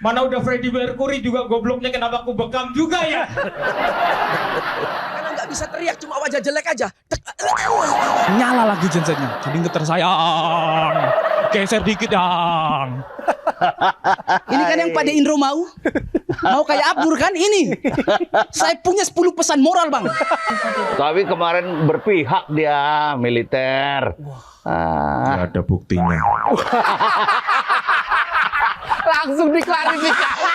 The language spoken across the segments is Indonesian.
Mana udah Freddie Mercury juga gobloknya, kenapa aku bekam juga ya? Karena nggak bisa teriak, cuma wajah jelek aja. Nyala lagi gensetnya. Jadi getar sayang. Geser dikit yang. Ini kan yang pada Indro mau. Mau kayak Abdur kan ini. Saya punya 10 pesan moral bang. Tapi kemarin berpihak dia militer. Nggak ada buktinya. Langsung diklarifikasi.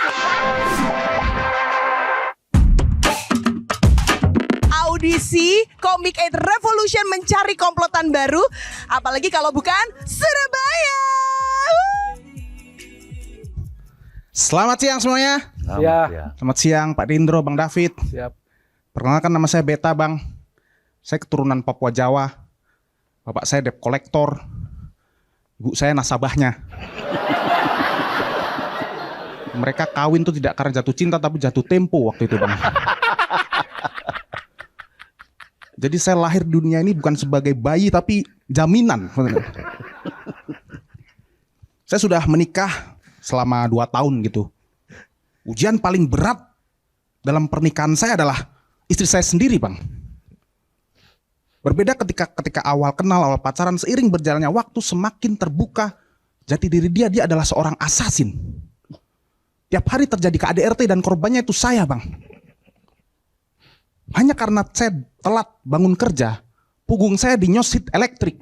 Audisi Comic Aid Revolution mencari komplotan baru, apalagi kalau bukan Surabaya. Selamat siang semuanya. Ya. Selamat siang Pak Dindro, Bang David. Siap. Perkenalkan nama saya Beta Bang. Saya keturunan Papua Jawa. Bapak saya debt collector. Ibu saya nasabahnya. Mereka kawin tuh tidak karena jatuh cinta tapi jatuh tempo waktu itu Bang. Jadi saya lahir di dunia ini bukan sebagai bayi tapi jaminan. Saya sudah menikah selama 2 tahun gitu. Ujian paling berat dalam pernikahan saya adalah istri saya sendiri Bang. Berbeda ketika awal kenal, awal pacaran, seiring berjalannya waktu semakin terbuka jati diri dia adalah seorang asasin. Tiap hari terjadi KDRT dan korbannya itu saya Bang. Hanya karena saya telat bangun kerja, punggung saya dinyosit elektrik.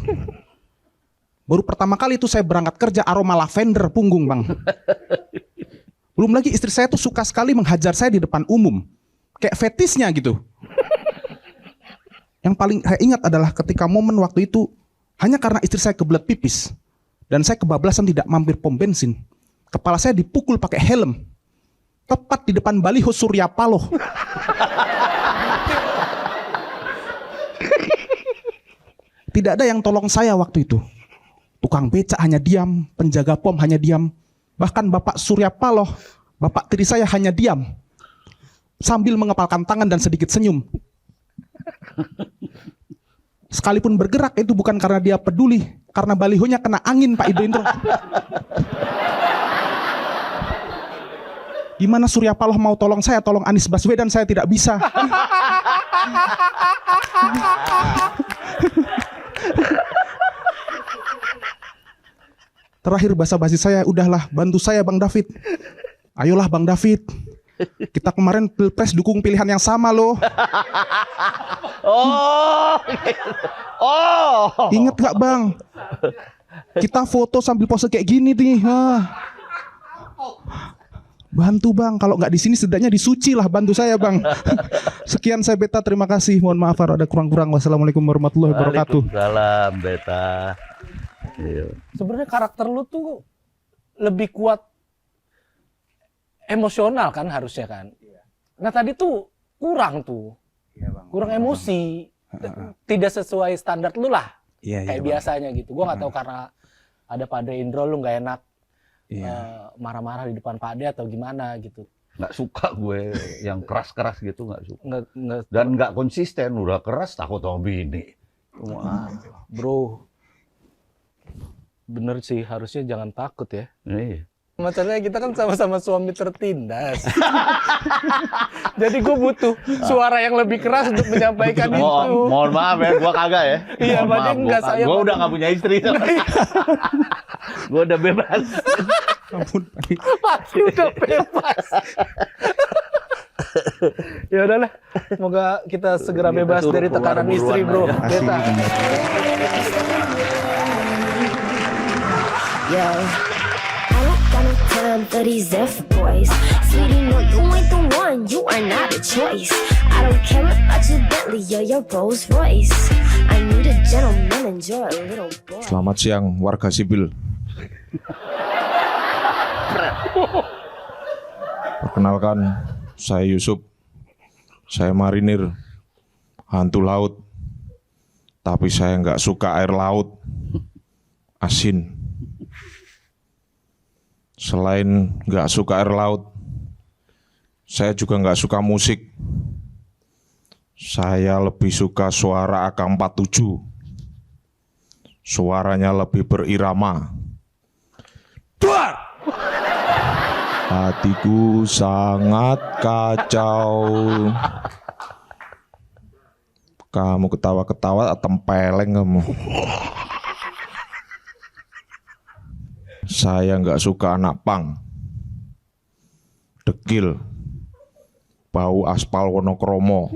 Baru pertama kali itu saya berangkat kerja aroma lavender punggung Bang. Belum lagi istri saya tuh suka sekali menghajar saya di depan umum. Kayak fetisnya gitu. Yang paling saya ingat adalah ketika momen waktu itu hanya karena istri saya kebelet pipis. Dan saya kebablasan tidak mampir pom bensin. Kepala saya dipukul pakai helm. Tepat di depan baliho Surya Paloh. Tidak ada yang tolong saya waktu itu. Tukang becak hanya diam, penjaga pom hanya diam. Bahkan Bapak Surya Paloh, bapak tiri saya hanya diam. Sambil mengepalkan tangan dan sedikit senyum. Sekalipun bergerak itu bukan karena dia peduli. Karena balihonya kena angin Pak Indro. Gimana Surya Paloh mau tolong saya, tolong Anies Baswedan, saya tidak bisa. Terakhir basa-basi saya, udahlah bantu saya Bang David. Ayolah Bang David. Kita kemarin pilpres dukung pilihan yang sama loh. Ingat gak Bang? Kita foto sambil pose kayak gini nih. Bantu Bang, kalau nggak di sini setidaknya di Suci lah, bantu saya Bang. Sekian saya Beta, terima kasih. Mohon maaf kalau ada kurang-kurang. Wassalamualaikum warahmatullahi wabarakatuh. Waalaikumsalam Beta. Iya. Sebenarnya karakter lu tuh lebih kuat emosional kan harusnya kan. Nah tadi tuh kurang tuh, kurang emosi, tidak sesuai standar lu lah. Kayak biasanya gitu. Gua nggak tahu karena ada Pak Indro lu nggak enak. Marah-marah di depan Pak Ade atau gimana gitu. Nggak suka gue yang keras-keras gitu, nggak suka. Nggak. Dan nggak konsisten, udah keras takut sama bini. Wah, bro, bener sih, harusnya jangan takut ya. Iya. Masalahnya kita kan sama-sama suami tertindas. Jadi gue butuh suara yang lebih keras untuk menyampaikan itu. Mohon maaf ya, gue kagak ya. Iya, berarti enggak saya. Gue udah nggak punya istri. Gue udah bebas. Ampun. Pasti udah bebas. Ya udahlah, semoga kita segera bebas dari tekanan istri, bro. Beta. Yo, I don't got no time for these F boys. Sweetie, no, you ain't the one. You are not a choice. I don't care about your Bentley or your Rolls Royce. I need a gentleman and you're a little boy. Selamat siang warga sipil. Perkenalkan, saya Yusuf. Saya marinir, hantu laut. Tapi saya nggak suka air laut, asin. Selain nggak suka air laut, saya juga nggak suka musik. Saya lebih suka suara AK-47. Suaranya lebih berirama. Duar! Hatiku sangat kacau. Kamu ketawa-ketawa tempeleng kamu. Saya nggak suka anak pang. Dekil. Bau aspal Wonokromo.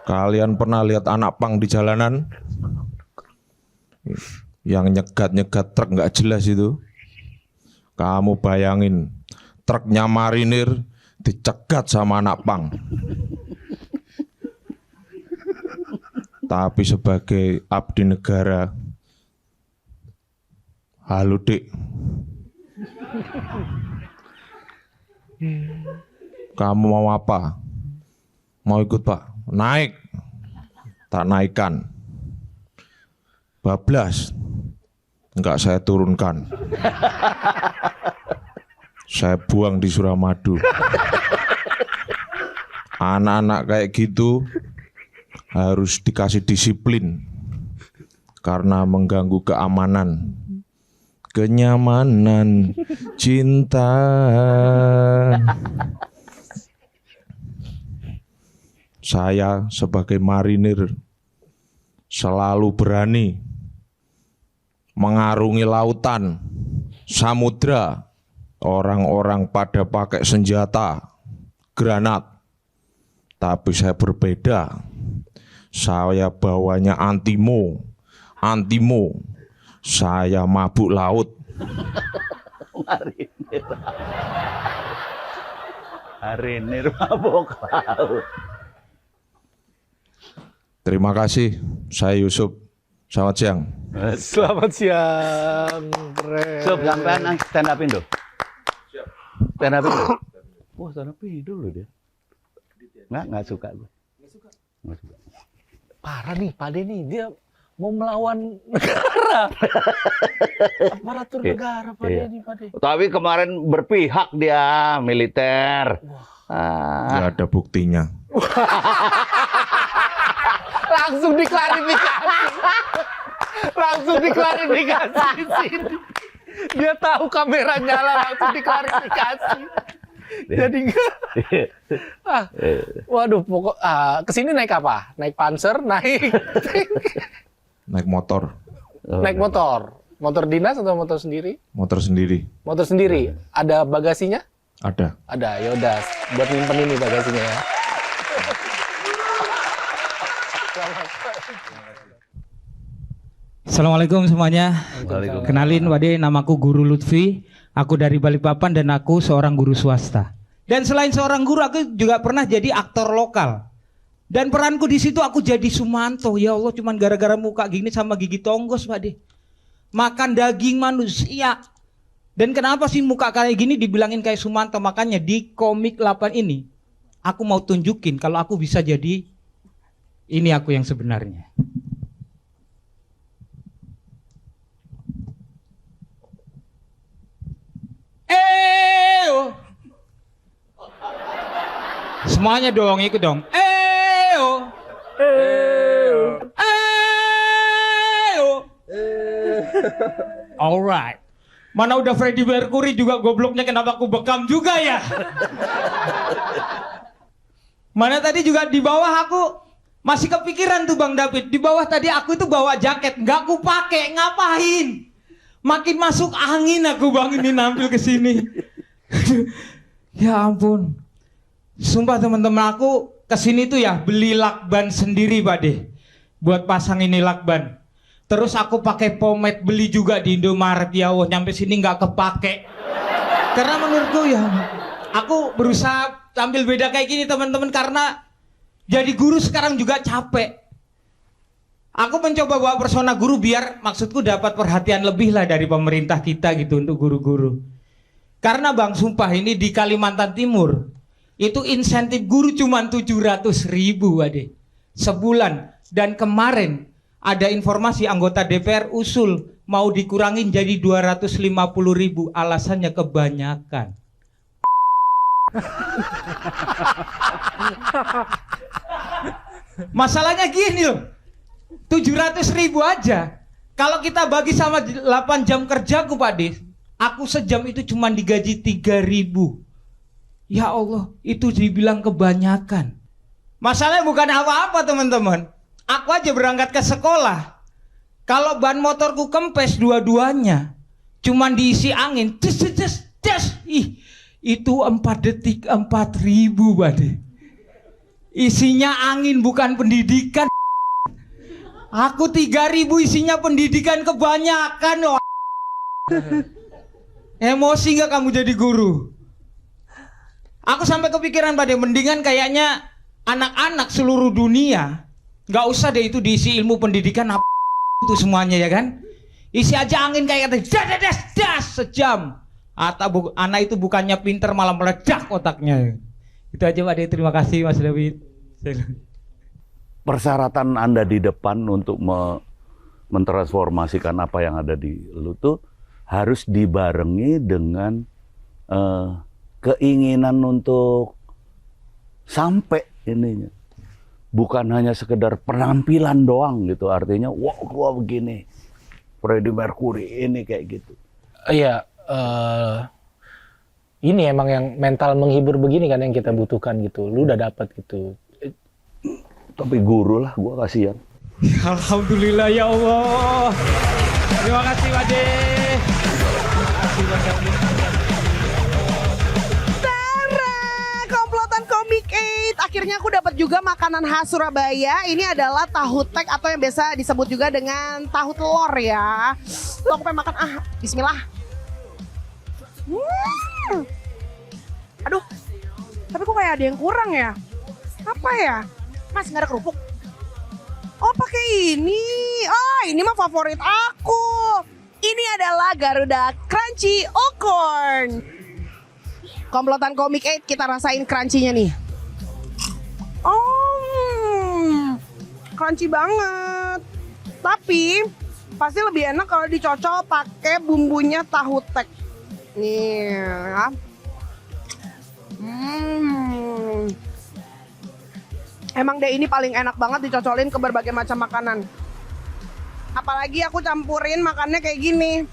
Kalian pernah lihat anak pang di jalanan? Yang nyegat-nyegat truk nggak jelas itu. Kamu bayangin, truknya marinir dicegat sama anak pang. Tapi sebagai abdi negara, halo Dik, kamu mau apa? Mau ikut Pak? Naik. Tak naikkan. Bablas. Enggak saya turunkan. Saya buang di Suramadu. Anak-anak kayak gitu harus dikasih disiplin karena mengganggu keamanan, kenyamanan, cinta. Saya sebagai marinir selalu berani mengarungi lautan, samudra. Orang-orang pada pakai senjata, granat. Tapi saya berbeda. Saya bawanya antimo. Saya mabuk laut. Marinir mabuk laut. Terima kasih. Saya Yusuf. Selamat siang. Selamat siang, Bre. Sob, sampean stand up-in dulu. Stand up-in dulu. Wah, stand up-in dulu dia. Nggak suka gue. Nggak suka. Parah nih, Pak De nih. Dia mau melawan negara. Aparatur negara, Pak De nih, Pak De. Tapi kemarin berpihak dia, militer. Nggak ada buktinya. Langsung diklarifikasi. Langsung diklarifikasi di sini. Dia tahu kamera nyala, langsung diklarifikasi. Jadi enggak. Waduh, pokok kesini naik apa? Naik Panzer, naik Naik motor. naik motor. Motor dinas atau motor sendiri? Motor sendiri. Motor sendiri. Ada bagasinya? Ada. Ada. Yaudah, buat nyimpen ini bagasinya ya. Assalamualaikum semuanya. Waalaikumsalam. Kenalin Wade, namaku Guru Lutfi. Aku dari Balikpapan dan aku seorang guru swasta. Dan selain seorang guru, aku juga pernah jadi aktor lokal. Dan peranku di situ aku jadi Sumanto. Ya Allah, cuman gara-gara muka gini sama gigi tonggos, Wade. Makan daging manusia. Dan kenapa sih muka kayak gini dibilangin kayak Sumanto? Makanya di komik 8 ini, aku mau tunjukin kalau aku bisa jadi ini aku yang sebenarnya. Semuanya dong, ikut dong. Alright. Mana udah Freddie Mercury juga gobloknya, kenapa aku bekam juga ya? Mana tadi juga di bawah aku masih kepikiran tuh Bang David. Di bawah tadi aku itu bawa jaket, nggak aku pakai, ngapain? Makin masuk angin aku Bang ini nampil ke sini. Ya ampun. Sumpah teman-teman, aku kesini tuh ya beli lakban sendiri Pak De, buat pasang ini lakban. Terus aku pakai pomade beli juga di Indomaret, ya Allah, nyampe sini nggak kepake. Karena menurutku ya, aku berusaha tampil beda kayak gini teman-teman, karena jadi guru sekarang juga capek. Aku mencoba bawa persona guru biar maksudku dapat perhatian lebih lah dari pemerintah kita gitu untuk guru-guru. Karena Bang, sumpah ini di Kalimantan Timur itu insentif guru cuma 700.000 Ade sebulan. Dan kemarin ada informasi anggota DPR usul mau dikurangin jadi 250.000, alasannya kebanyakan. Masalahnya gini loh, 700.000 aja kalau kita bagi sama 8 jam kerjaku Pak De, Aku sejam itu cuma digaji 3.000. Ya Allah, itu dibilang kebanyakan. Masalahnya bukan apa-apa teman-teman. Aku aja berangkat ke sekolah. Kalau ban motorku kempes dua-duanya, cuman diisi angin, ih, itu 4 detik 4.000 Bade. Isinya angin bukan pendidikan. Aku 3.000 isinya pendidikan kebanyakan. Oh. Emosi gak kamu jadi guru? Aku sampai kepikiran pada mendingan kayaknya anak-anak seluruh dunia nggak usah deh itu diisi ilmu pendidikan apa itu semuanya ya kan? Isi aja angin kayak das sejam. Atau anak itu bukannya pinter malah meledak otaknya. Itu aja Pak De, terima kasih Mas David. Persyaratan Anda di depan untuk mentransformasikan apa yang ada di lu tuh harus dibarengi dengan keinginan untuk sampai ininya. Bukan hanya sekedar penampilan doang gitu. Artinya, wah gua begini. Freddie Mercury ini kayak gitu. Iya, ini emang yang mental menghibur begini kan yang kita butuhkan gitu. Lu udah dapat gitu. Tapi guru lah, gua kasihan. Alhamdulillah ya Allah. Terima kasih Pak De. Komplotan Komik 8. Akhirnya aku dapat juga makanan khas Surabaya. Ini adalah tahu tek atau yang biasa disebut juga dengan tahu telur ya. Loh, aku pengen makan. Bismillah. Aduh, tapi kok kayak ada yang kurang ya? Apa ya? Mas, nggak ada kerupuk? Oh, pakai ini. Oh, ini mah favorit aku. Ini adalah Garuda Crunchy Ocorn. Komplotan Komik 8, kita rasain crunchy-nya nih. Oh, crunchy banget. Tapi pasti lebih enak kalau dicocol pakai bumbunya tahu tek. Nih ya. Emang deh ini paling enak banget dicocolin ke berbagai macam makanan. Apalagi aku campurin makannya kayak gini.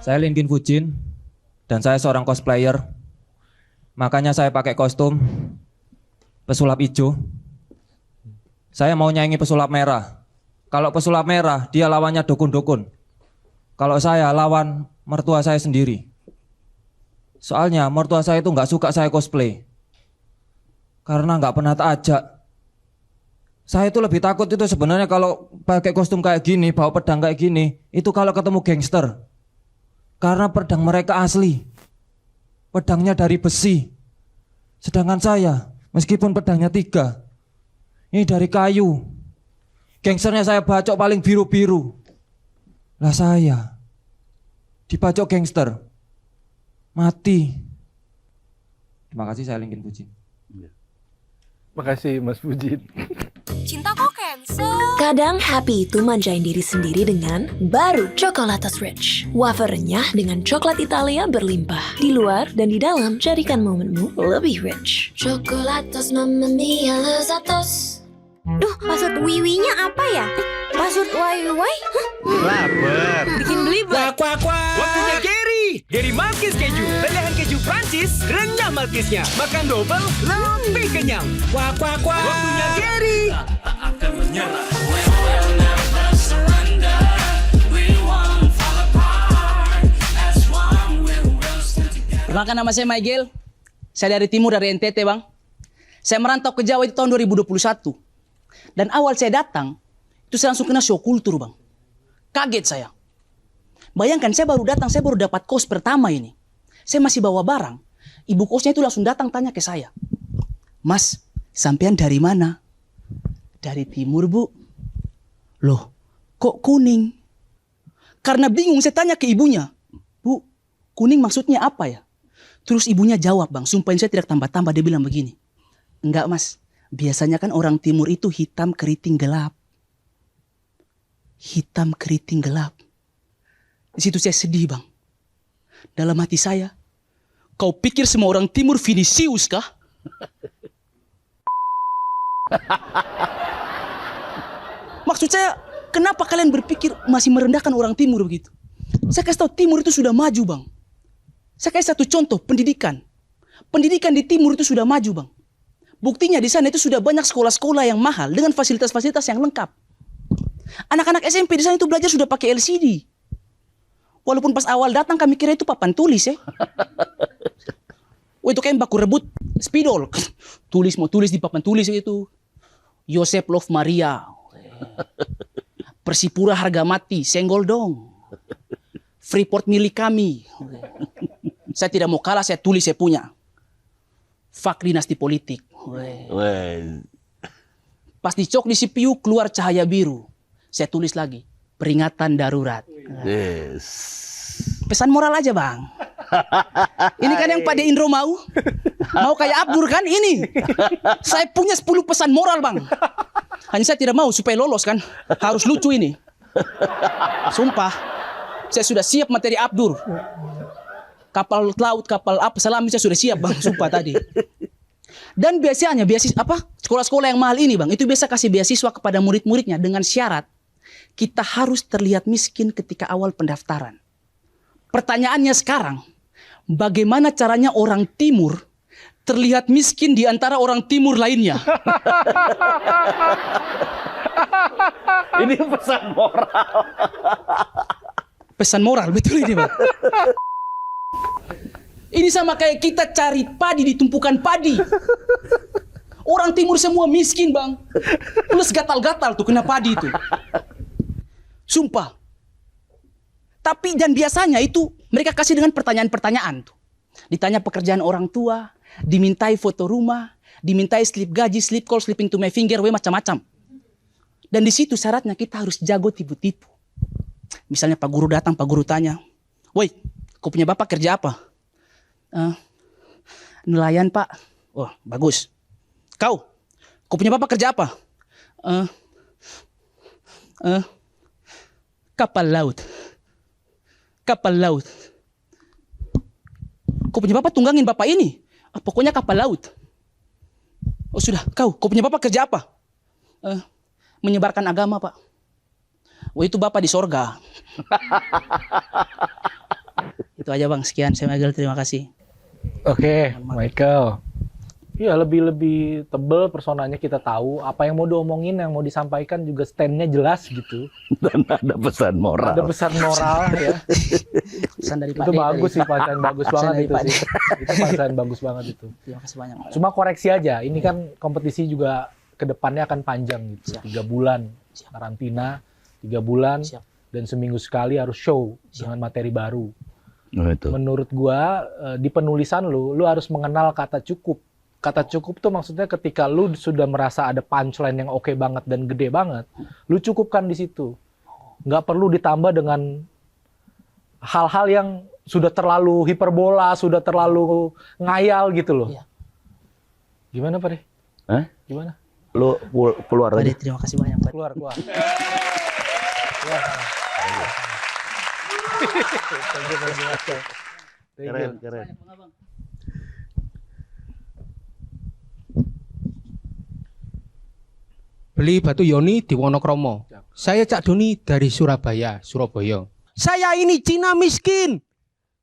Saya Linkin Fujin dan saya seorang cosplayer. Makanya saya pakai kostum pesulap hijau. Saya mau nyanyi pesulap merah. Kalau pesulap merah dia lawannya dukun-dukun. Kalau saya lawan mertua saya sendiri. Soalnya mertua saya itu nggak suka saya cosplay. Karena nggak pernah tak ajak. Saya itu lebih takut itu sebenarnya kalau pakai kostum kayak gini, bawa pedang kayak gini, itu kalau ketemu gangster. Karena pedang mereka asli. Pedangnya dari besi. Sedangkan saya, meskipun pedangnya 3, ini dari kayu. Gangsternya saya bacok paling biru-biru. Lah saya dibacok gangster. Mati. Terima kasih, saya Linkin Fujin. Makasih Mas Fujin. Cinta kok cancel? Kadang happy itu manjain diri sendiri dengan baru Chocolatos Rich. Wafer renyah dengan coklat Italia berlimpah. Di luar dan di dalam, jadikan momenmu lebih rich. Chocolatos Mamma Mia Lezatos. Duh, password wiwinya apa ya? Password wiwi? Lapar. Bikin belibet. Waktunya Gary Malkis keju. Pilihan keju Prancis, renyah malkisnya. Makan double, lebih kenyang. Waktunya Gary. Perkenalkan, nama saya Michael. Saya dari timur, dari NTT bang. Saya merantau ke Jawa itu tahun 2021. Dan awal saya datang, itu saya langsung kena show kultur bang. Kaget saya. Bayangkan saya baru datang, saya baru dapat kos pertama ini. Saya masih bawa barang. Ibu kosnya itu langsung datang tanya ke saya. Mas, sampean dari mana? Dari timur bu. Loh, kok kuning? Karena bingung saya tanya ke ibunya. Bu, kuning maksudnya apa ya? Terus ibunya jawab bang, sumpahin saya tidak tambah-tambah. Dia bilang begini. Enggak mas, biasanya kan orang timur itu hitam keriting gelap. Hitam keriting gelap. Di situ saya sedih bang. Dalam hati saya, kau pikir semua orang timur Vinicius kah? Maksud saya, kenapa kalian berpikir masih merendahkan orang timur begitu? Saya kasih tahu timur itu sudah maju, Bang. Saya kasih satu contoh, pendidikan. Pendidikan di timur itu sudah maju, Bang. Buktinya di sana itu sudah banyak sekolah-sekolah yang mahal dengan fasilitas-fasilitas yang lengkap. Anak-anak SMP di sana itu belajar sudah pakai LCD. Walaupun pas awal datang kami kira itu papan tulis ya. Oh itu kayak baku rebut spidol. Mau tulis di papan tulis itu. Yosef Love Maria. Persipura harga mati, senggol dong. Freeport milik kami. Saya tidak mau kalah, saya tulis, saya punya. Fak dinasti politik. Pas dicok di CPU keluar cahaya biru. Saya tulis lagi, peringatan darurat. Pesan moral aja, Bang. Ini kan yang Pak De Indro mau. Mau kayak Abdur kan ini. Saya punya 10 pesan moral, Bang. Hanya saya tidak mau supaya lolos kan. Harus lucu ini. Sumpah. Saya sudah siap materi Abdur. Kapal laut, kapal apa, selam saya sudah siap, Bang. Sumpah tadi. Dan biasanya sekolah-sekolah yang mahal ini, Bang, itu biasa kasih beasiswa kepada murid-muridnya dengan syarat kita harus terlihat miskin ketika awal pendaftaran. Pertanyaannya sekarang, bagaimana caranya orang timur terlihat miskin di antara orang timur lainnya? Ini pesan moral. Pesan moral, betul ini, Bang. Ini sama kayak kita cari padi di tumpukan padi. Orang timur semua miskin, Bang. Plus gatal-gatal tuh kena padi itu. Sumpah. Tapi dan biasanya itu mereka kasih dengan pertanyaan-pertanyaan tuh. Ditanya pekerjaan orang tua, dimintai foto rumah, dimintai slip gaji, slip call, slipping to my finger, macam-macam. Dan di situ syaratnya kita harus jago tipu-tipu. Misalnya Pak Guru datang, Pak Guru tanya, "Woi, kau punya bapak kerja apa?" Nelayan, Pak. Oh, bagus. Kau punya bapak kerja apa? Kapal laut. Kapal laut. Kau punya bapak tunggangin bapak ini? Pokoknya kapal laut. Oh sudah, kau punya bapak kerja apa? Menyebarkan agama, Pak. Oh itu bapak di sorga. Itu aja, Bang. Sekian, saya Michael. Terima kasih. Oke, Michael. Iya, lebih tebel personanya, kita tahu apa yang mau diomongin, yang mau disampaikan juga stand-nya jelas gitu. Dan ada pesan moral. Ada pesan moral ya. Pesan dari Pak Itu D bagus tadi. sih, pesan bagus Pesan banget dari itu Pak D. sih. Itu pesan bagus banget itu. Terima kasih banyak, Pak. Cuma koreksi aja, ini kan kompetisi juga ke depannya akan panjang gitu. 3 bulan karantina, 3 bulan, dan seminggu sekali harus show dengan materi baru. Oh, itu. Menurut gua di penulisan lu harus mengenal kata cukup. Kata cukup tuh maksudnya ketika lu sudah merasa ada punchline yang oke banget dan gede banget, lu cukupkan di situ. Nggak perlu ditambah dengan hal-hal yang sudah terlalu hiperbola, sudah terlalu ngayal gitu loh. Iya. Gimana, Pak De? Gimana? Lu keluar Pak aja. D, terima kasih banyak, Pak. Keluar. Keluar sana. Keren. Beli Batu Yoni di Wonokromo. Saya Cak Doni dari Surabaya. Saya ini Cina miskin.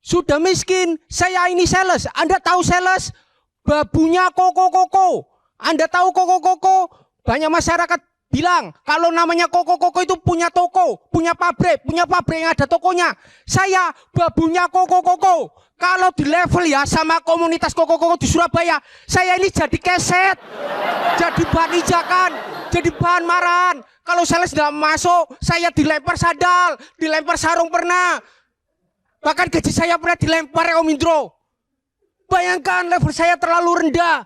Sudah miskin. Saya ini sales. Anda tahu sales? Babunya koko-koko. Anda tahu koko-koko? Banyak masyarakat bilang kalau namanya koko-koko itu punya toko, punya pabrik yang ada tokonya. Saya babunya koko-koko. Kalau di level ya sama komunitas koko-koko di Surabaya, saya ini jadi keset, jadi bahan ijakan, jadi bahan marahan. Kalau sales tidak masuk, saya dilempar sandal, dilempar sarung pernah. Bahkan gaji saya pernah dilempar Om Indro. Bayangkan level saya terlalu rendah.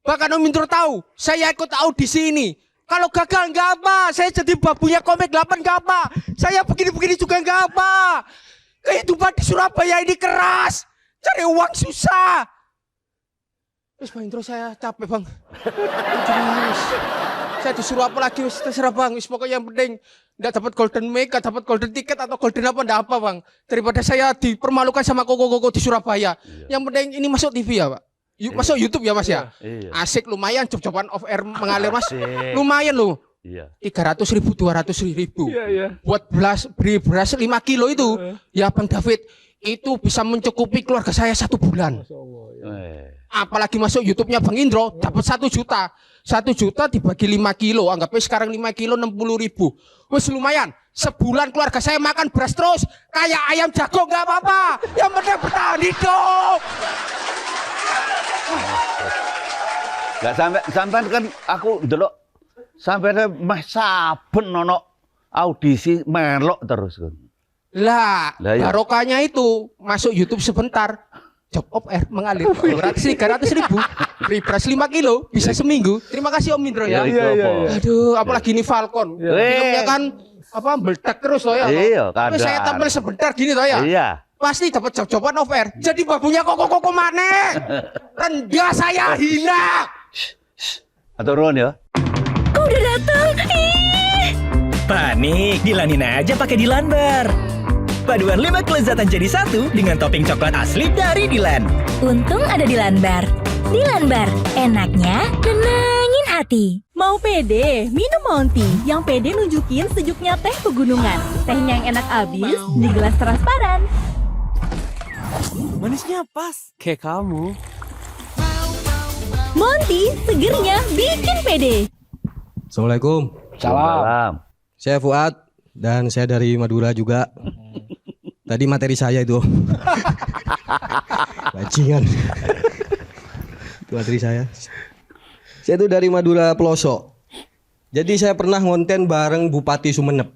Bahkan Om Indro tahu, saya ikut audisi ini. Kalau gagal nggak apa, saya jadi babunya Komik 8 nggak apa. Saya begini-begini juga nggak apa. Kehidupan di Surabaya ini keras, cari uang susah. Wis Bang Indro, saya capek Bang. Saya disuruh apa lagi, wis terserah Bang. Wis pokoknya yang penting nggak dapat golden mic, nggak dapat golden ticket atau golden apa nggak apa Bang. Daripada saya dipermalukan sama koko-koko di Surabaya. Yang penting ini masuk TV ya Pak. Masuk YouTube ya Mas ya? Iya. Asik lumayan job-joban off air mengalir Mas. Asik. Lumayan loh. Iya. 300.000, 200.000. Iya. Buat beli beras 5 kilo itu, ya Bang David, itu bisa mencukupi keluarga saya 1 bulan. Apalagi masuk YouTube-nya Bang Indro, dapat 1 juta. 1 juta dibagi 5 kilo, anggapnya sekarang 5 kilo 60.000. Wes lumayan, sebulan keluarga saya makan beras terus, kayak ayam jago nggak apa-apa. Yang penting bertahan hidup. Gak sampai kan aku delok sampai meh saben nono audisi melok terus kan. Lah, ya. barokahnya itu masuk YouTube sebentar. Job off air mengalir 300.000, beli beras 5 kilo bisa seminggu. Terima kasih Om Indro ya. Iya. Aduh, apalagi ini Falcon. Filmnya kan apa meledak terus loh ya. Iya, Tapi saya tampil sebentar gini loh ya. Iya. Pasti dapat job-joban off air. Jadi babunya koko maneh. Rendah saya hina. Aturun ya. Kok udah datang? Ih. Panik, dilanin aja pakai Dilan Bar. Paduan 5 kelezatan jadi satu dengan topping coklat asli dari Dilan. Untung ada Dilan Bar. Dilan Bar, enaknya nenangin hati. Mau pede, minum Monty. Yang pede nunjukin sejuknya teh pegunungan. Tehnya yang enak abis di gelas transparan. Manisnya pas, kayak kamu. Monty, segernya bikin pede. Assalamualaikum. Salam. Saya Fuad dan saya dari Madura juga. Tadi materi saya itu. Bajingan. Itu materi saya. Saya itu dari Madura Pelosok. Jadi saya pernah ngonten bareng Bupati Sumeneb.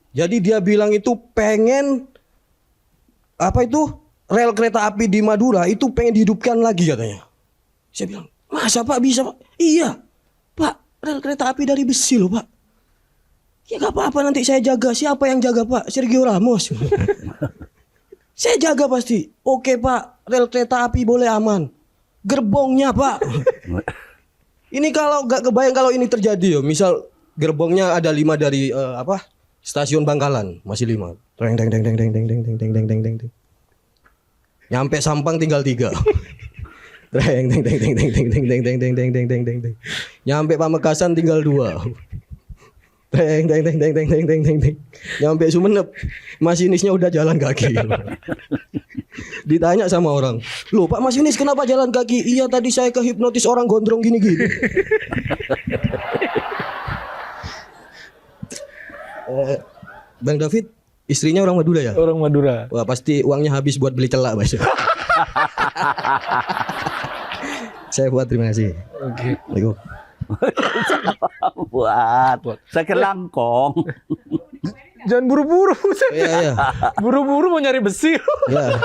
Jadi dia bilang itu pengen apa itu rel kereta api di Madura itu pengen dihidupkan lagi katanya. Saya bilang, masa Pak bisa Pak? Iya Pak, rel kereta api dari besi loh Pak. Ya gak apa-apa nanti saya jaga. Siapa yang jaga Pak? Sergio Ramos. Saya jaga pasti. Oke Pak, rel kereta api boleh aman. Gerbongnya Pak. Ini kalau gak kebayang kalau ini terjadi ya. Misal gerbongnya ada 5 dari stasiun Bangkalan. Masih 5. Teng teng teng teng teng teng teng teng teng teng teng teng. Nyampe Sampang tinggal 3. Teng teng teng teng teng teng teng teng teng teng teng teng teng teng teng. Nyampe Pamekasan tinggal 2. Teng teng teng teng teng teng teng teng teng. Nyampe Sumeneb, masinisnya udah jalan kaki. Ditanya sama orang, "Loh, Pak masinis kenapa jalan kaki?" "Iya, tadi saya kehipnotis orang gondrong gini-gini." Bang David, istrinya orang Madura ya? Orang Madura. Wah, pasti uangnya habis buat beli celak, Mas. Saya buat terima kasih. Oke. Assalamualaikum. Buat saya kira langkong. Jangan buru-buru. Iya. Buru-buru mau nyari besi. Iya.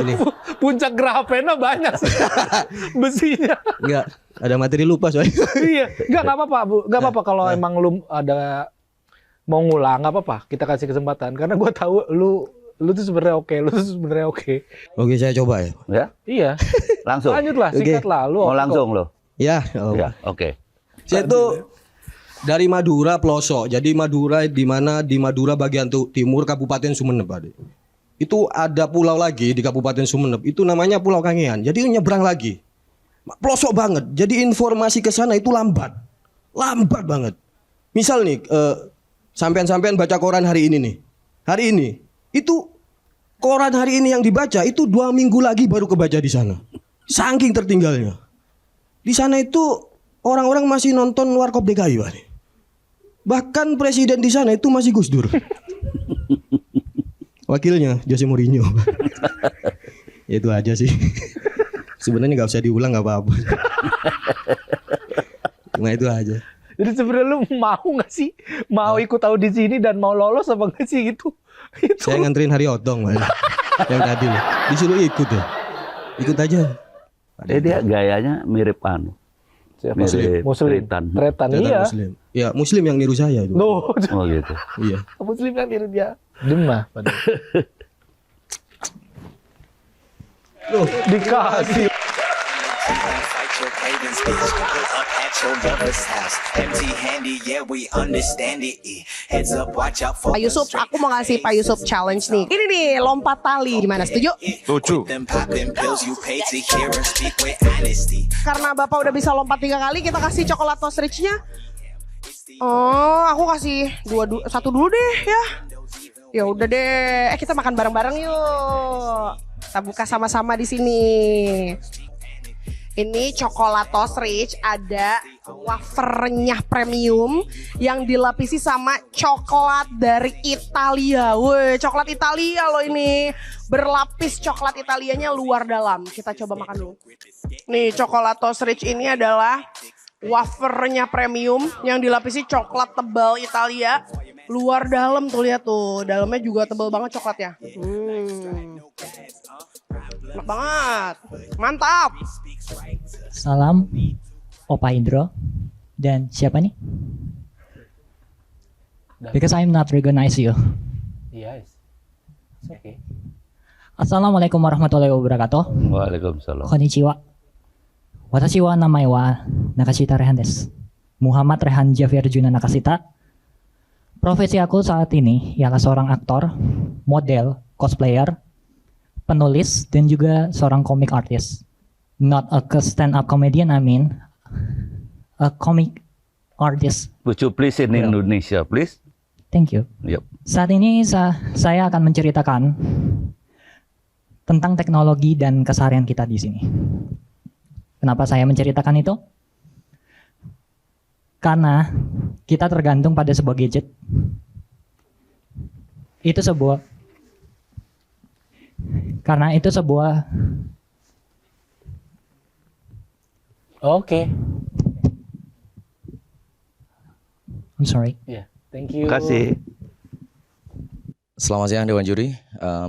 Ini. Puncak Grahapena banyak sih. Besinya. Enggak, ada materi lupa soalnya. Iya, enggak apa-apa, Bu. Enggak apa-apa kalau emang lu ada mau ngulang, enggak apa-apa. Kita kasih kesempatan karena gua tahu lu tuh sebenarnya oke. Oke, saya coba ya. Ya? Iya. Langsung. Lanjutlah, singkat lah lu. Mau langsung lo. Ya, Ya, oke. Saya tuh dari Madura Pelosok. Jadi Madura di mana di Madura bagian timur Kabupaten Sumeneb, Adik. Itu ada pulau lagi di Kabupaten Sumeneb. Itu namanya Pulau Kangean. Jadi nyebrang lagi. Pelosok banget. Jadi informasi ke sana itu lambat. Lambat banget. Misal nih, sampean-sampean baca koran hari ini nih. Hari ini itu koran hari ini yang dibaca itu 2 minggu lagi baru kebaca di sana. Saking tertinggalnya. Di sana itu orang-orang masih nonton Warkop DKI, Pak. Bahkan presiden di sana itu masih Gus Dur. Wakilnya Jose Mourinho. Itu aja sih. Sebenarnya nggak usah diulang, nggak apa-apa. Cuma itu aja. Jadi sebenarnya lu mau nggak sih? Mau ikut audisi ini dan mau lolos apa nggak sih gitu? Saya nganterin Hari Otong, Pak. Yang tadi loh. Disuruh ikut ya. Ikut aja. Dia gayanya mirip anu. Mirip Tretan. Tretan iya. Muslim. Ya, Muslim yang niru saya itu. Oh gitu. Iya. Muslim yang mirip dia. Demah padahal. Loh, dikasih. your cravings, bitch. Put up at your lover's house. Empty-handed, yeah, we understand it. Heads up, watch out for Pak Yusuf, aku mau ngasih Pak Yusuf challenge nih. Ini nih, lompat tali. Gimana, setuju? Setuju. them popping pills you pay to hear and speak with honesty. Karena Bapak udah bisa lompat 3 kali, kita kasih coklat ostrich-nya. Oh, aku kasih satu dulu deh ya. Ya udah deh, kita makan bareng-bareng yuk. Kita buka sama-sama di sini. Ini coklat ostrich, ada wafernya premium yang dilapisi sama coklat dari Italia. Woi, coklat Italia loh ini. Berlapis coklat Italianya luar dalam. Kita coba makan dulu. Nih, coklat ostrich ini adalah wafernya premium yang dilapisi coklat tebal Italia. Luar dalam tuh, lihat tuh. Dalamnya juga tebal banget coklatnya. Enak banget. Mantap. Salam, Opa Indro. Dan siapa nih? Because I'm not recognize you. Yes. Oke. Assalamualaikum warahmatullahi wabarakatuh. Waalaikumsalam. Konnichiwa. Watashi wa namae wa Nakashita Rehan desu. Muhammad Rehan Javier Juna Nakashita. Profesi aku saat ini ialah seorang aktor, model, cosplayer, penulis, dan juga seorang comic artist. Not a stand-up comedian, I mean a comic artist. Would you please in Indonesia, please? Thank you. Yep. Saat ini saya akan menceritakan tentang teknologi dan keseharian kita di sini. Kenapa saya menceritakan itu? Karena kita tergantung pada sebuah gadget. Karena itu sebuah Oke. I'm sorry. Yeah, thank you. Terima kasih. Selamat siang Dewan Juri,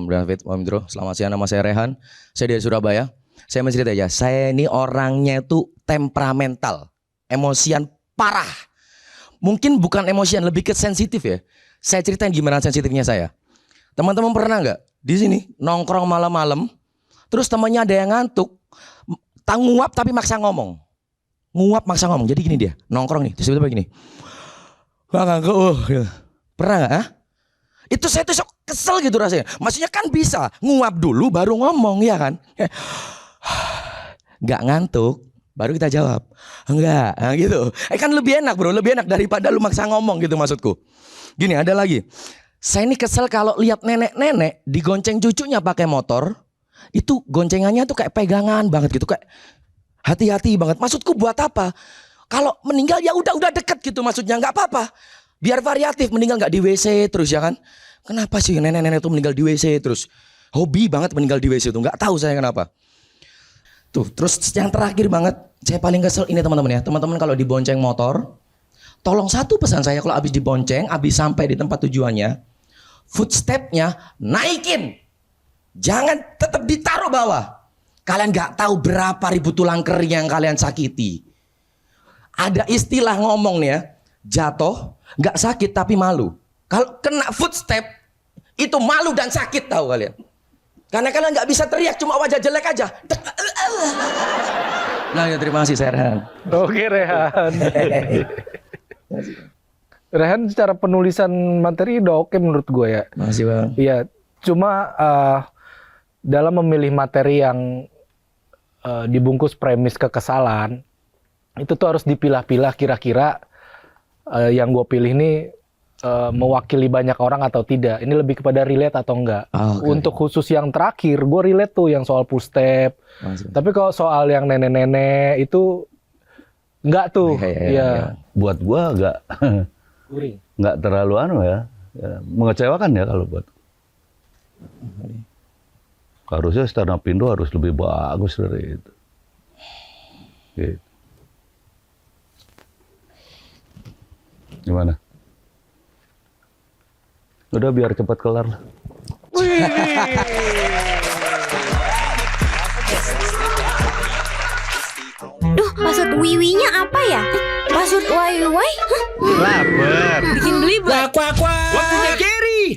David Wamindro. Selamat siang, nama saya Rehan. Saya dari Surabaya. Saya mau cerita aja, saya ini orangnya itu temperamental, emosian parah. Mungkin bukan emosian, lebih ke sensitif ya. Saya ceritain gimana sensitifnya saya. Teman-teman pernah nggak di sini nongkrong malam-malam, terus temannya ada yang ngantuk, nguap tapi maksa ngomong. Nguap maksa ngomong. Jadi gini dia, nongkrong nih, terus tiba-tiba gini. Wah ngantuk, pernah nggak? Itu saya tuh kesel gitu rasanya. Maksudnya kan bisa nguap dulu baru ngomong ya kan? Nggak ngantuk, baru kita jawab. Enggak, nah gitu. Kan lebih enak bro, lebih enak daripada lu maksa ngomong gitu maksudku. Gini ada lagi. Saya ini kesel kalau lihat nenek-nenek digonceng cucunya pakai motor. Itu goncengannya tuh kayak pegangan banget gitu, kayak hati-hati banget. Maksudku buat apa? Kalau meninggal ya udah deket gitu maksudnya, nggak apa-apa. Biar variatif, meninggal nggak di WC terus ya kan? Kenapa sih nenek-nenek itu meninggal di WC terus? Hobi banget meninggal di WC itu, nggak tahu saya kenapa. Tuh, terus yang terakhir banget, saya paling kesel ini teman-teman ya. Teman-teman kalau dibonceng motor, tolong satu pesan saya kalau habis dibonceng, habis sampai di tempat tujuannya, footstep-nya naikin. Jangan tetap ditaruh bawah. Kalian nggak tahu berapa ribu tulang kering yang kalian sakiti. Ada istilah ngomong nih ya, jatuh nggak sakit tapi malu. Kalau kena footstep itu malu dan sakit tahu kalian. Karena kalian nggak bisa teriak, cuma wajah jelek aja. Nah ya terima kasih saya Rehan. Oke Rehan. Rehan secara penulisan materi udah oke menurut gue ya. Makasih bang. Iya, cuma dalam memilih materi yang dibungkus premis kekesalan, itu tuh harus dipilah-pilah kira-kira yang gue pilih ini mewakili banyak orang atau tidak. Ini lebih kepada relate atau enggak. Untuk khusus yang terakhir, gue relate tuh yang soal push step. Tapi kalau soal yang nenek-nenek itu enggak tuh. Iya. Buat gue agak nggak terlalu ya, mengecewakan ya kalau buat. Harusnya stand up Indo harus lebih bagus dari itu. Gitu. Gimana? Udah biar cepat kelar lah. Duh, maksud wiwinya apa ya? Maksud wai-wai? Lapar. Bikin belibet. Kuak. Waktunya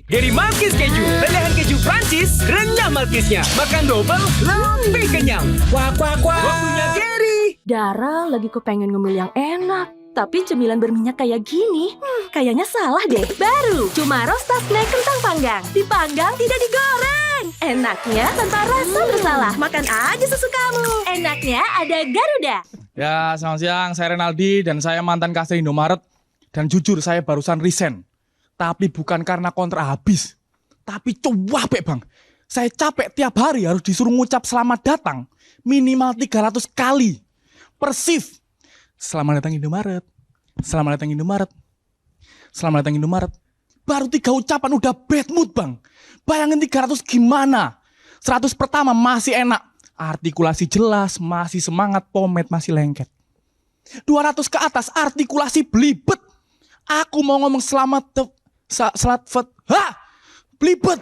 Gary Malkis keju. Lelehan keju Prancis, renyah malkisnya. Makan double, lebih kenyang. Kuak. Waktunya Gary. Dara lagi kepengen ngemil yang enak. Tapi cemilan berminyak kayak gini, kayaknya salah deh. Baru, cuma Rosta Snack kentang panggang. Dipanggang, tidak digoreng. Enaknya tanpa rasa bersalah. Makan aja sesukamu. Enaknya ada Garuda. Ya, selamat siang. Saya Renaldi dan saya mantan kasir Indomaret. Dan jujur saya barusan resign. Tapi bukan karena kontrak habis. Tapi capek bang. Saya capek tiap hari harus disuruh ngucap selamat datang. Minimal 300 kali. Per shift. Selamat datang Indomaret. Selamat datang Indomaret. Selamat datang Indomaret. Baru 3 ucapan udah bad mood bang. Bayangin 300 gimana? 100 pertama masih enak. Artikulasi jelas, masih semangat, pomade masih lengket. 200 ke atas artikulasi belibet. Aku mau ngomong belibet.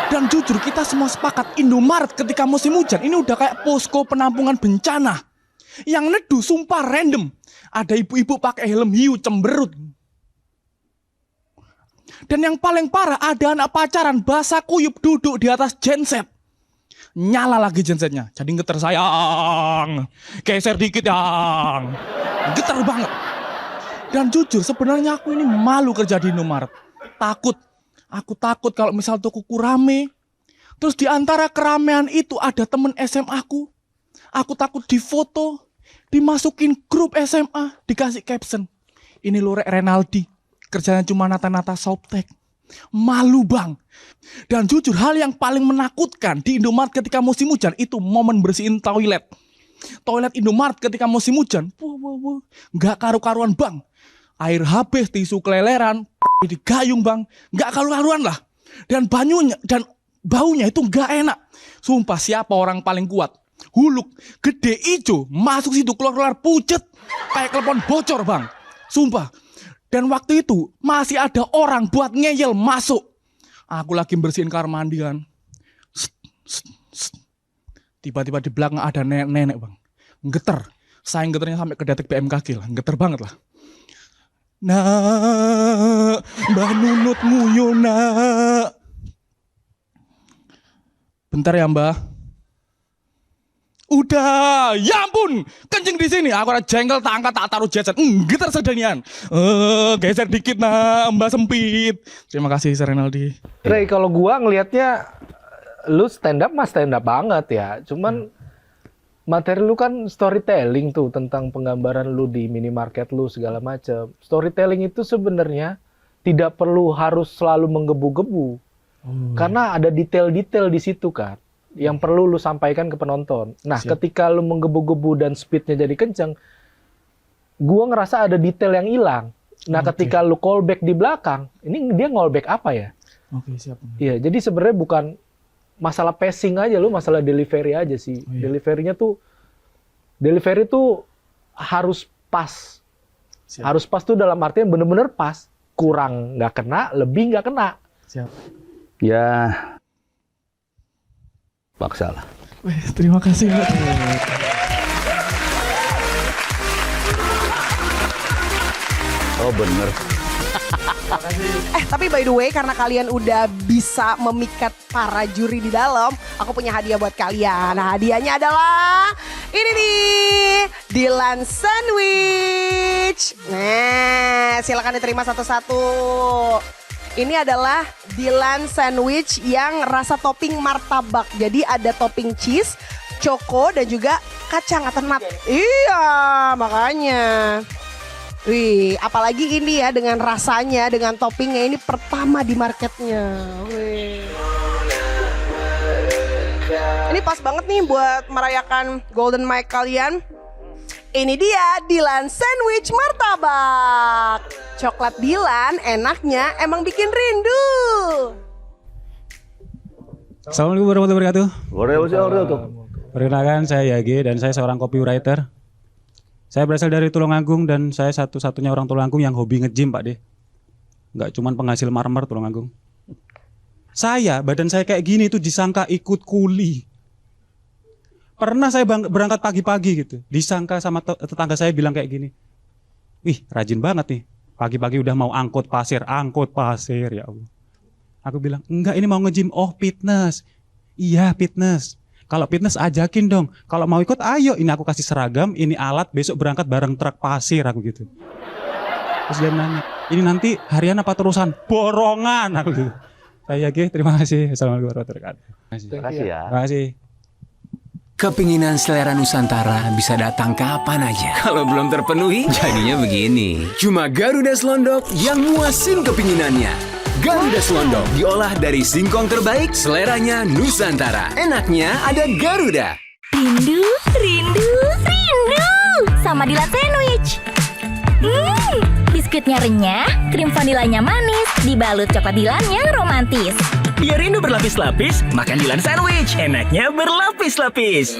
Dan jujur kita semua sepakat Indomaret ketika musim hujan ini udah kayak posko penampungan bencana. Yang neduh sumpah random. Ada ibu-ibu pakai helm hiu cemberut. Dan yang paling parah ada anak pacaran basah kuyup duduk di atas genset. Nyala lagi gensetnya. Jadi getar sayang. Geser dikit yang. Getar banget. Dan jujur sebenarnya aku ini malu kerja di Indomaret. Takut. Aku takut kalau misal tokoku rame. Terus di antara keramaian itu ada temen SMA aku. Aku takut difoto. Dimasukin grup SMA, dikasih caption. Ini lo Renaldi, kerjanya cuma nata-nata softtek. Malu bang. Dan jujur hal yang paling menakutkan di Indomaret ketika musim hujan itu momen bersihin toilet. Toilet Indomaret ketika musim hujan, nggak karu-karuan bang. Air habis, tisu keleleran, digayung bang, nggak karu-karuan lah. Dan baunya itu nggak enak. Sumpah siapa orang paling kuat? Huluk, gede ijo, masuk situ keluar-keluar pucet. Kayak telepon bocor bang. Sumpah. Dan waktu itu masih ada orang buat ngeyel masuk. Aku lagi bersihin kamar mandi kan. Tiba-tiba di belakang ada nenek bang. Geter. Sayang geternya sampai ke detik BMKG lah. Geter banget lah. Nak, Mbah Nunut nguyu nak. Bentar ya mbah. Udah, ya ampun, kencing di sini. Aku ada jengkel, tak angkat, tak taruh jajan. Getar sedanian. Geser dikit nah, mbak sempit. Terima kasih, Renaldi. Ray, kalau gua ngelihatnya, lu stand up banget ya. Cuman materi lu kan storytelling tuh tentang penggambaran lu di minimarket lu segala macam. Storytelling itu sebenarnya tidak perlu harus selalu menggebu-gebu. Karena ada detail-detail di situ kan. Yang perlu lu sampaikan ke penonton. Nah, ketika lu menggebu-gebu dan speednya jadi kenceng, gua ngerasa ada detail yang hilang. Nah, ketika lu callback di belakang, ini dia callback apa ya? Oke, siap. Iya, jadi sebenarnya bukan masalah pacing aja lu, masalah delivery aja sih. Delivery tuh harus pas. Harus pas tuh dalam artian bener-bener pas. Kurang nggak kena, lebih nggak kena. Siap. Ya, paksalah. Terima kasih. Oh bener. Tapi by the way, karena kalian udah bisa memikat para juri di dalam, aku punya hadiah buat kalian. Nah, hadiahnya adalah ini nih, Dilan Sandwich. Nah, silakan diterima satu-satu. Ini adalah Dilan Sandwich yang rasa topping martabak. Jadi ada topping cheese, choco, dan juga kacang atau nut. Iya, makanya. Wih, apalagi ini ya dengan rasanya, dengan toppingnya ini pertama di marketnya. Wih. Ini pas banget nih buat merayakan Golden Mic kalian. Ini dia Dilan Sandwich Martabak. Coklat Dilan enaknya emang bikin rindu. Assalamualaikum warahmatullahi wabarakatuh. Waalaikumsalam. Perkenalkan saya Yage dan saya seorang copywriter. Saya berasal dari Tulungagung dan saya satu-satunya orang Tulungagung yang hobi nge-gym Pak De. Nggak cuman penghasil marmer Tulungagung. Badan saya kayak gini itu disangka ikut kuli. Pernah saya berangkat pagi-pagi gitu, disangka sama tetangga saya bilang kayak gini. Wih, rajin banget nih. Pagi-pagi udah mau angkut pasir ya Allah. Aku bilang, enggak ini mau nge-gym. Oh, fitness. Iya, fitness. Kalau fitness ajakin dong. Kalau mau ikut ayo, ini aku kasih seragam, ini alat, besok berangkat bareng truk pasir aku gitu. Terus dia nanya, ini nanti harian apa terusan? Borongan aku gitu. Saya Yage, terima kasih. Assalamualaikum warahmatullahi wabarakatuh. Terima kasih ya. Terima kasih. Kepinginan selera Nusantara bisa datang kapan aja. Kalau belum terpenuhi, jadinya begini. Cuma Garuda Selondok yang muasin kepinginannya. Garuda Selondok diolah dari singkong terbaik, seleranya Nusantara. Enaknya ada Garuda. Rindu, rindu, rindu sama Dilan Sandwich. Biskuitnya renyah, krim vanilanya manis, dibalut coklat Dilan yang romantis. Biar rindu berlapis-lapis, makan Dilan Sandwich. Enaknya berlapis-lapis.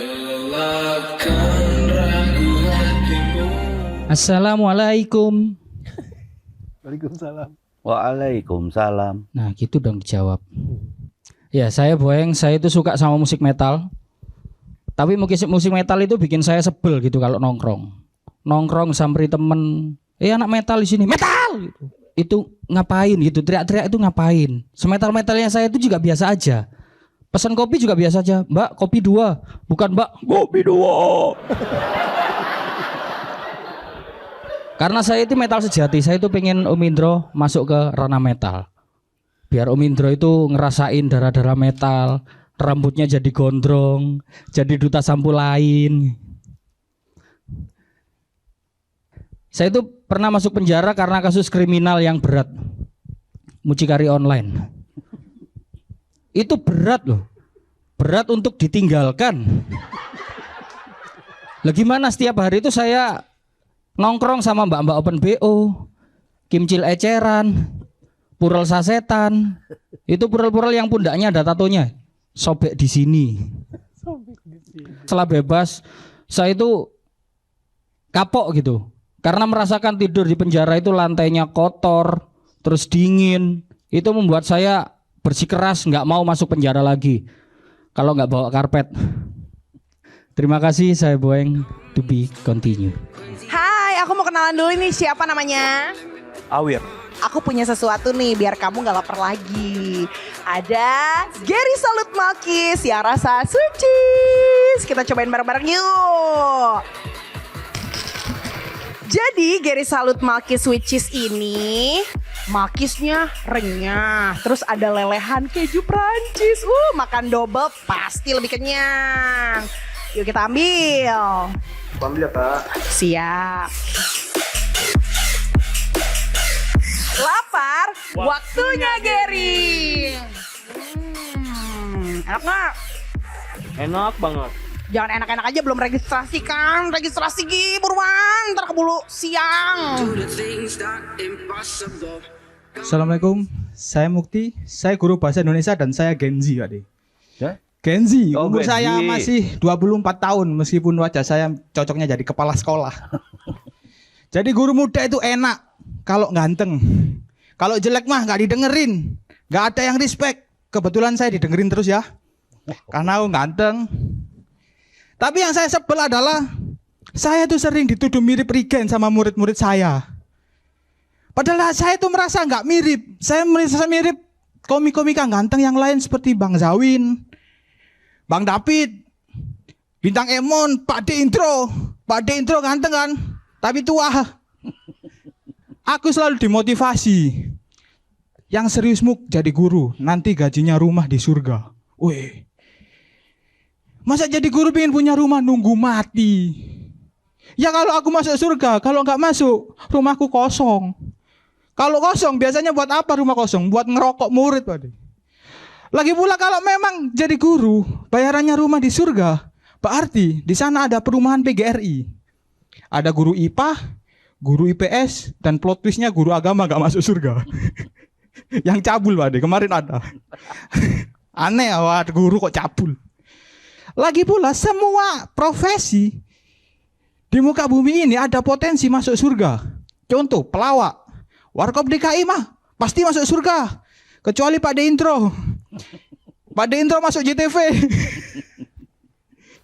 Assalamualaikum. Waalaikumsalam. Waalaikumsalam. Nah gitu dong dijawab. Ya saya Boeng, saya itu suka sama musik metal. Tapi musik metal itu bikin saya sebel gitu kalau nongkrong. Nongkrong sampai temen, anak metal di sini, metal! Gitu. Itu ngapain gitu, teriak-teriak itu ngapain. Semetal-metalnya saya itu juga biasa aja. Pesan kopi juga biasa aja, Mbak kopi 2. Bukan Mbak, kopi 2. Karena saya itu metal sejati, saya itu pengen Om Indro masuk ke ranah metal. Biar Om Indro itu ngerasain darah-darah metal, rambutnya jadi gondrong, jadi duta sampo lain. Saya itu pernah masuk penjara karena kasus kriminal yang berat. Mucikari online. Itu berat loh. Berat untuk ditinggalkan. Lah gimana setiap hari itu saya nongkrong sama mbak-mbak Open BO, kimcil eceran, purel sasetan. Itu purel-purel yang pundaknya ada tatonya. Sobek di sini. Setelah bebas, saya itu kapok gitu. Karena merasakan tidur di penjara itu lantainya kotor, terus dingin. Itu membuat saya bersikeras nggak mau masuk penjara lagi. Kalau nggak bawa karpet. Terima kasih, saya Boeng. To be continue. Hai, aku mau kenalan dulu nih, siapa namanya? Awir. Aku punya sesuatu nih biar kamu gak lapar lagi. Ada Gary Salut Malkis yang rasa sweet cheese. Kita cobain bareng-bareng yuk. Jadi Gary Salut Malkis sweet cheese ini malkisnya renyah. Terus ada lelehan keju Prancis. Makan double pasti lebih kenyang. Yuk kita ambil. Ambil ya Kak. Siap. Lapar, waktunya Gary. Enak nggak? Enak banget. Jangan enak-enak aja, belum registrasi kan? Registrasi Gi, buruan, ntar keburu siang. Assalamualaikum, saya Mukti, saya guru bahasa Indonesia dan saya Gen Z Pak. Ya? Gen Z, Oh, umur Gen saya Z. masih 24 tahun meskipun wajah saya cocoknya jadi kepala sekolah. Jadi guru muda itu enak kalau ganteng. Kalau jelek mah nggak didengerin, nggak ada yang respect. Kebetulan saya didengerin terus ya, karena aku ganteng. Tapi yang saya sebel adalah saya tuh sering dituduh mirip Regen sama murid-murid saya. Padahal saya tuh merasa nggak mirip. Saya merasa mirip komik-komika ganteng yang lain seperti Bang Zawin, Bang David, Bintang Emon, Pak D Intro. Pak D Intro ganteng kan, tapi tua. Aku selalu dimotivasi. Yang serius Muk jadi guru, nanti gajinya rumah di surga. Wih. Masa jadi guru pengen punya rumah nunggu mati? Ya kalau aku masuk surga, kalau nggak masuk, rumahku kosong. Kalau kosong, biasanya buat apa rumah kosong? Buat ngerokok murid, Pak. Lagi pula kalau memang jadi guru, bayarannya rumah di surga, berarti di sana ada perumahan PGRI. Ada guru IPA, guru IPS, dan plot twistnya guru agama nggak masuk surga. Yang cabul, Pak. Kemarin ada. Aneh, wah, guru kok cabul. Lagi pula semua profesi di muka bumi ini ada potensi masuk surga. Contoh pelawak, warkop DKI mah pasti masuk surga. Kecuali Pak D Intro. Pak D Intro masuk JTV.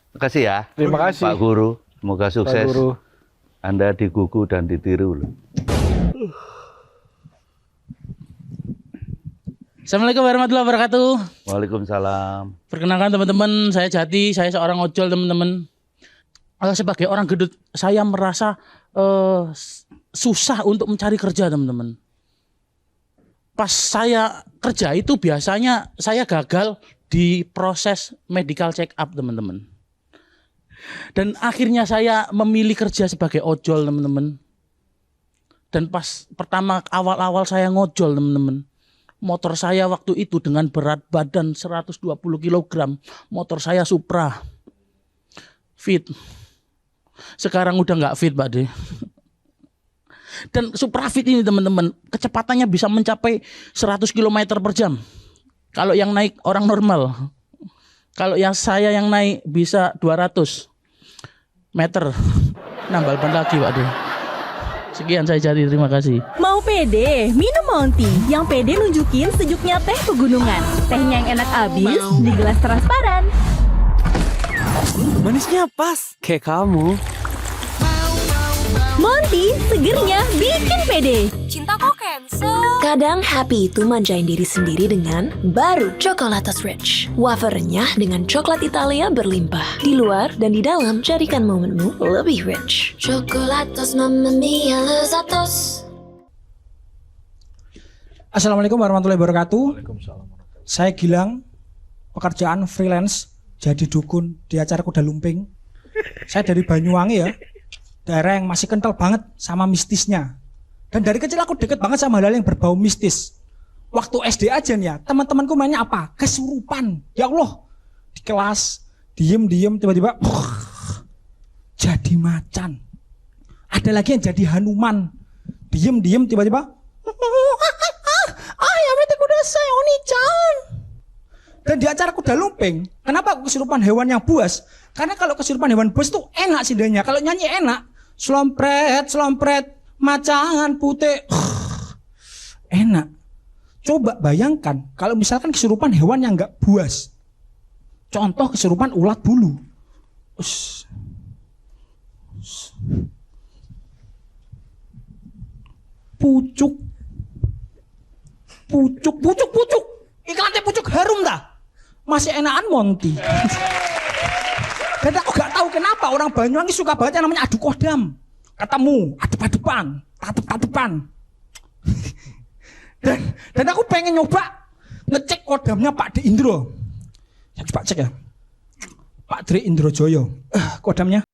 Terima kasih ya. Terima kasih. Pak Guru, semoga sukses. Pak Guru. Anda digugu dan ditiru loh. Assalamualaikum warahmatullahi wabarakatuh. Waalaikumsalam. Perkenalkan teman-teman, saya Jati, saya seorang ojol teman-teman. Sebagai orang gendut, saya merasa susah untuk mencari kerja teman-teman. Pas saya kerja itu biasanya saya gagal di proses medical check up teman-teman. Dan akhirnya saya memilih kerja sebagai ojol teman-teman. Dan pas pertama awal-awal saya ngojol teman-teman. Motor saya waktu itu dengan berat badan 120 kg. Motor saya Supra. Fit. Sekarang udah nggak fit Pak De. Dan Supra Fit ini teman-teman, kecepatannya bisa mencapai 100 km per jam. Kalau yang naik orang normal. Kalau yang saya yang naik bisa 200 meter. Nambal ban lagi Pak De. Sekian saya Jati, terima kasih. Mau pede? Minum Monty. Yang pede nunjukin sejuknya teh pegunungan. Tehnya yang enak abis di gelas transparan. Manisnya pas, kayak kamu. Monty, segernya bikin pede. Cinta kok cancel. Kadang happy itu manjain diri sendiri dengan baru Chocolatos Rich. Wafer renyah dengan coklat Italia berlimpah. Di luar dan di dalam, jadikan momenmu lebih rich. Chocolatos Mamma Mia Lezatos. Assalamualaikum warahmatullahi wabarakatuh. Saya Gilang, pekerjaan freelance, jadi dukun di acara kuda lumping. Saya dari Banyuwangi ya, daerah yang masih kental banget sama mistisnya. Dan dari kecil aku deket banget sama hal-hal yang berbau mistis. Waktu SD aja nih ya, teman-temanku mainnya apa? Kesurupan. Ya Allah, di kelas, diem-diem, tiba-tiba jadi macan. Ada lagi yang jadi Hanuman. Diem-diem, tiba-tiba ayam itu kuda saya Oni-chan. Dan di acara kuda lumping, kenapa kesurupan hewan yang buas? Karena kalau kesurupan hewan buas tuh enak sindahnya. Kalau nyanyi enak, slompret, slompret, macan putih, enak. Coba bayangkan kalau misalkan kesurupan hewan yang nggak buas. Contoh kesurupan ulat bulu. Pucuk. Pucuk, pucuk, pucuk. Iklannya pucuk harum dah. Masih enakan Monty. Dan aku gak tahu kenapa orang Banyuwangi suka banget yang namanya adu kodam. Ketemu, adep-adepan, tatep-tatepan. Dan aku pengen nyoba ngecek kodamnya Pak De Indro. Saya coba cek ya. Pak Dre Indrojoyo. Kodamnya.